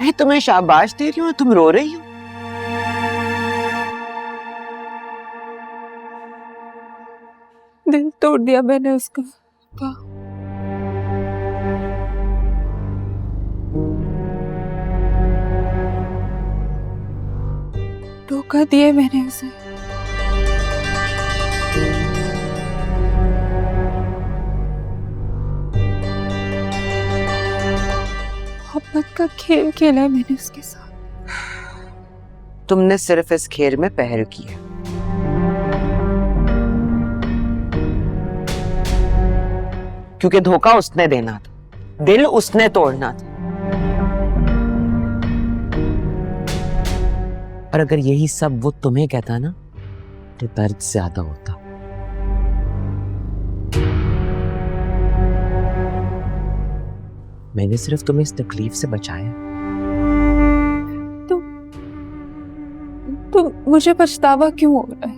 मैं तुम्हें शाबाश दे रही हूँ, तुम रो रही हो। दिल तोड़ दिया मैंने उसका। धोखा दिया मैंने उसे। मोहब्बत का खेल खेला है मैंने उसके साथ। तुमने सिर्फ इस खेल में पहल की है। क्योंकि धोखा उसने देना था, दिल उसने तोड़ना था। और अगर यही सब वो तुम्हें कहता ना तो दर्द ज्यादा होता। मैंने सिर्फ तुम्हें इस तकलीफ से बचाया। तो मुझे पछतावा क्यों हो रहा है?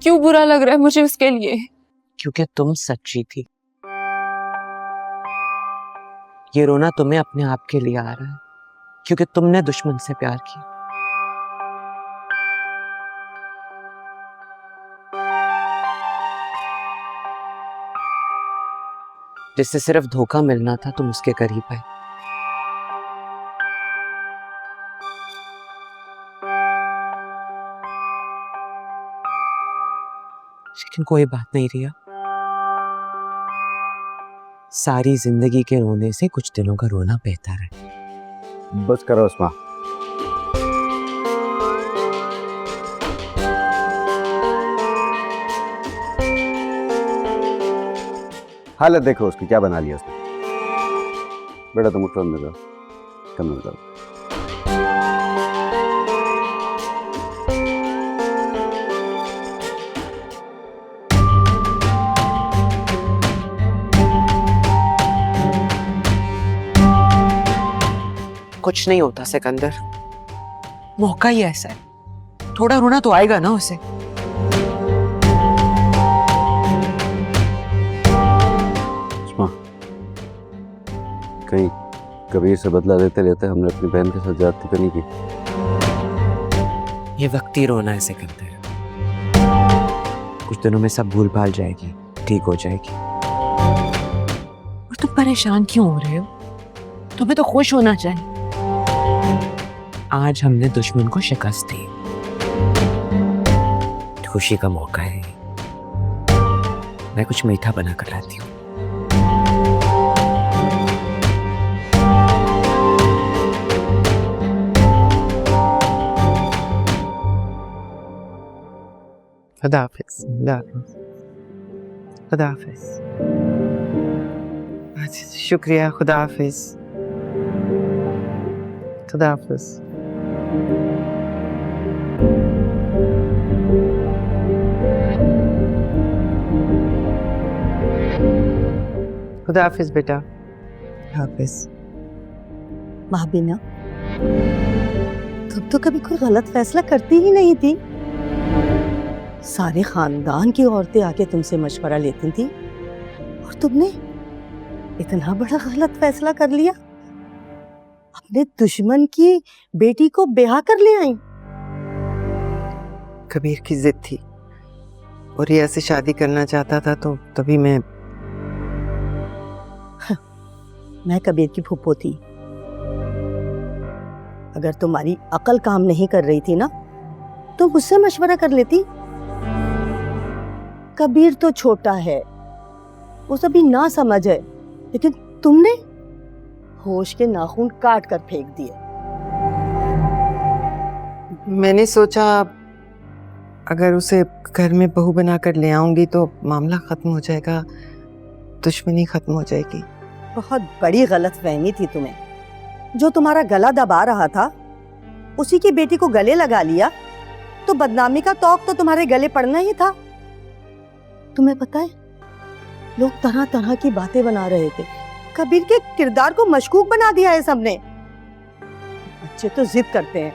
क्यों बुरा लग रहा है मुझे उसके लिए? क्योंकि तुम सच्ची थी। ये रोना तुम्हें अपने आप के लिए आ रहा है क्योंकि तुमने दुश्मन से प्यार किया। जिससे सिर्फ धोखा मिलना था तुम उसके करीब आए। लेकिन कोई बात नहीं रिया, सारी जिंदगी के रोने से कुछ दिनों का रोना बेहतर है। बस करो उस्मा। हालत देखो उसकी, क्या बना लिया उसने। बेटा तुम उठो, अंदर जाओ, कमरे जाओ। कुछ नहीं होता सिकंदर, मौका ही ऐसा है, थोड़ा रोना तो आएगा ना उसे। कहीं कबीर से बदला लेते लेते हमने अपनी बहन के साथ ज्यादती तो नहीं की। ये वक्ती रोना है सिकंदर, कुछ दिनों में सब भूल भाल जाएगी, ठीक हो जाएगी। और तुम परेशान क्यों हो रहे हो? तुम्हें तो खुश होना चाहिए। आज हमने दुश्मन को शिकस्त दी, खुशी का मौका है। मैं कुछ मीठा बना कर लाती हूँ। खुदा हाफिज। खुदा हाफिज। शुक्रिया। खुदा हाफिज। खुदा हाफिज। खुदा हाफिज बेटा। हाफिज। महाबीना, तुम तो कभी कोई गलत फैसला करती ही नहीं थी। सारे खानदान की औरतें आके तुमसे मशवरा लेती थी और तुमने इतना बड़ा गलत फैसला कर लिया। अपने दुश्मन की बेटी को ब्याह कर ले आई। कबीर की जिद थी और रिया से शादी करना चाहता था, तो तभी मैं कबीर की फूफो थी। अगर तुम्हारी अकल काम नहीं कर रही थी ना तो मुझसे मशवरा कर लेती। कबीर तो छोटा है, वो सभी ना समझ है, लेकिन तुमने होश के नाखून काट कर फेंक दिए। मैंने सोचा अगर उसे घर में बहू बनाकर ले आऊंगी तो मामला खत्म हो जाएगा, दुश्मनी खत्म हो जाएगी। बहुत बड़ी गलतफहमी थी तुम्हें। जो तुम्हारा गला दबा रहा था उसी की बेटी को गले लगा लिया तो बदनामी का तौक तो तुम्हारे गले पड़ना ही था। तुम्हें पता है, लोग तरह तरह की बातें बना रहे थे। कबीर के किरदार को मशकूक बना दिया है सबने। बच्चे तो जिद करते हैं,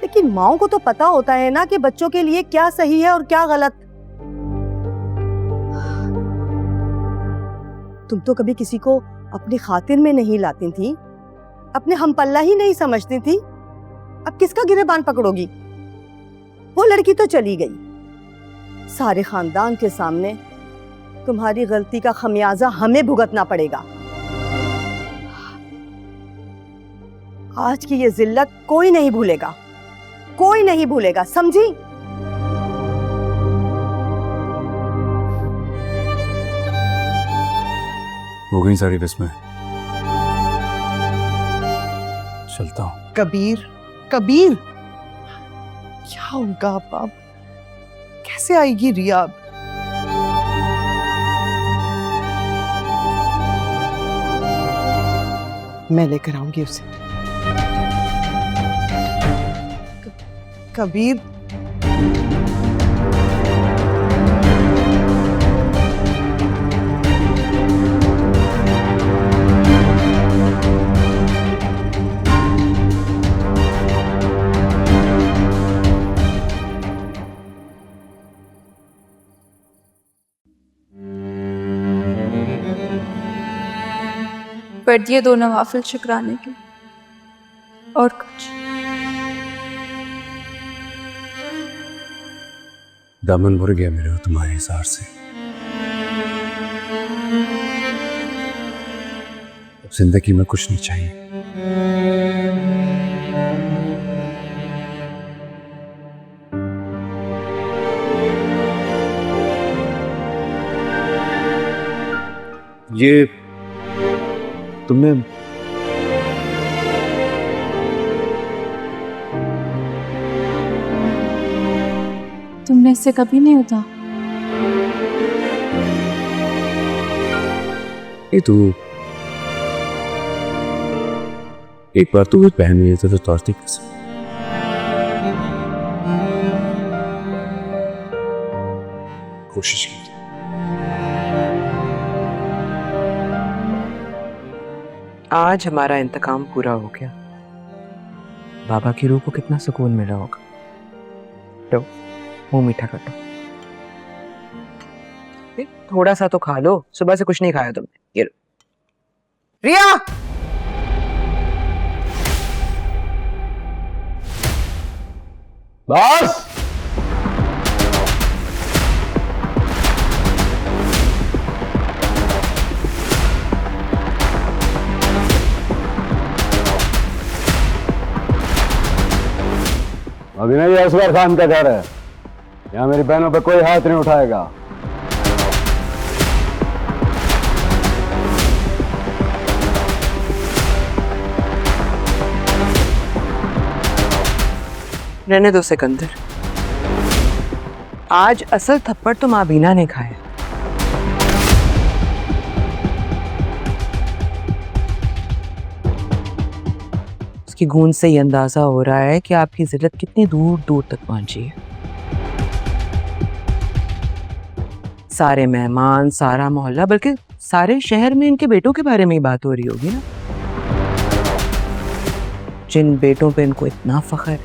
लेकिन माओं को तो पता होता है ना कि बच्चों के लिए क्या सही है और क्या गलत। तुम तो कभी किसी को अपनी खातिर में नहीं लाती थी, अपने हम पल्ला ही नहीं समझती थी, अब किसका गिरेबान पकड़ोगी? वो लड़की तो चली गई, सारे खानदान के सामने तुम्हारी गलती का खमियाजा हमें भुगतना पड़ेगा। आज की ये जिल्लत कोई नहीं भूलेगा, कोई नहीं भूलेगा, समझी? हो गई सारी रस्में, चलता हूँ। कबीर, कबीर, क्या होगा अब? कैसे आएगी रिया अब? मैं लेकर आऊंगी उसे। कबीर, पढ़ दिए 2 नवाफिल शुक्राने के, और कुछ। दामन भर गया मेरा तुम्हारे हिसार से। अब जिंदगी में कुछ नहीं चाहिए। ये तुमने तुमने इससे कभी नहीं होता। ये तू एक बार तो पहन लिया था तो तौरती कैसे? कोशिश की थी। आज हमारा इंतकाम पूरा हो गया। बाबा की रूह को कितना सुकून मिला होगा। लो, मुंह मीठा कर लो। थोड़ा सा तो खा लो, सुबह से कुछ नहीं खाया तुमने। ये लो। रिया, बस अभी नहीं, असगर खान का घर है, यहाँ मेरी बहनों पे कोई हाथ नहीं उठाएगा। रहने दो सिकंदर, आज असल थप्पड़ तो माँ बीना ने खाया। उसकी गूंज से ही अंदाजा हो रहा है कि आपकी जिल्लत कितनी दूर दूर तक पहुंची है। सारे मेहमान, सारा मोहल्ला, बल्कि सारे शहर में इनके बेटों के बारे में ही बात हो रही होगी ना। जिन बेटों पे इनको इतना फख्र है,